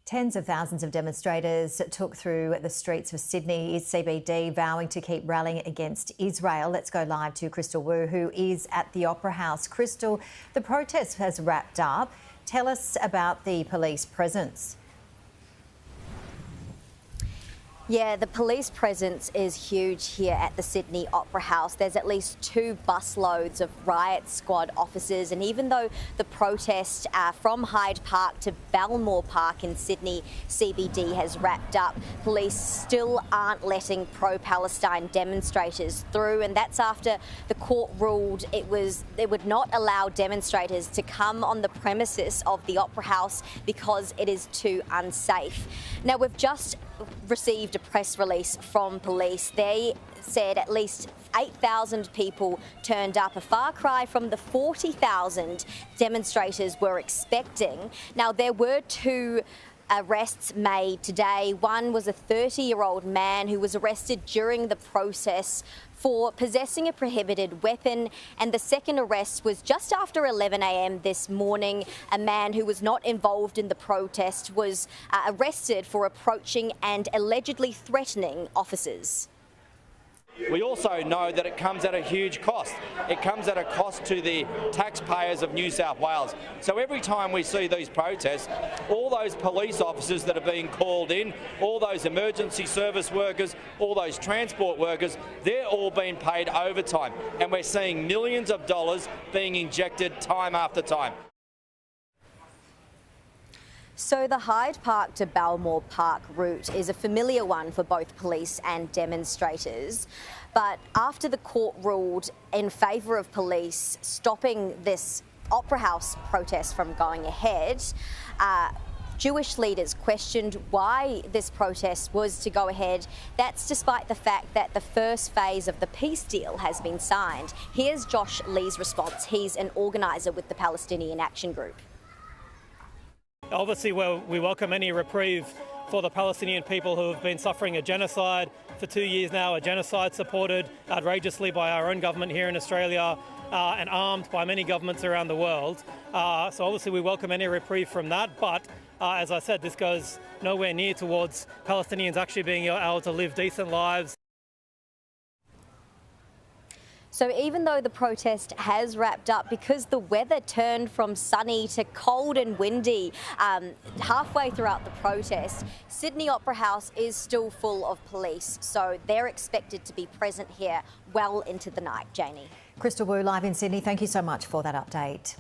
Tens of thousands of demonstrators took through the streets of Sydney CBD, vowing to keep rallying against Israel. Let's go live to Crystal Wu, who is at the Opera House. Crystal, the protest has wrapped up. Tell us about the police presence. Yeah, the police presence is huge here at the Sydney Opera House. There's at least 2 busloads of riot squad officers, and even though the protest from Hyde Park to Balmoral Park in Sydney CBD has wrapped up, police still aren't letting pro-Palestine demonstrators through, and that's after the court ruled it would not allow demonstrators to come on the premises of the Opera House because it is too unsafe. Now, we've just received a press release from police. They said at least 8,000 people turned up, a far cry from the 40,000 demonstrators were expecting. Now, there were 2 arrests made today. One was a 30-year-old man who was arrested during the process for possessing a prohibited weapon, and the second arrest was just after 11 a.m. this morning. A man who was not involved in the protest was arrested for approaching and allegedly threatening officers. We also know that it comes at a huge cost. It comes at a cost to the taxpayers of New South Wales. So every time we see these protests, all those police officers that are being called in, all those emergency service workers, all those transport workers, they're all being paid overtime. And we're seeing millions of dollars being injected time after time. So the Hyde Park to Balmoral Park route is a familiar one for both police and demonstrators. But after the court ruled in favour of police stopping this Opera House protest from going ahead, Jewish leaders questioned why this protest was to go ahead. That's despite the fact that the first phase of the peace deal has been signed. Here's Josh Lee's response. He's an organiser with the Palestinian Action Group. Obviously, we welcome any reprieve for the Palestinian people who have been suffering a genocide for 2 years now, a genocide supported outrageously by our own government here in Australia and armed by many governments around the world. So obviously we welcome any reprieve from that, but as I said, this goes nowhere near towards Palestinians actually being able to live decent lives. So even though the protest has wrapped up, because the weather turned from sunny to cold and windy halfway throughout the protest, Sydney Opera House is still full of police. So they're expected to be present here well into the night. Janie. Crystal Wu live in Sydney. Thank you so much for that update.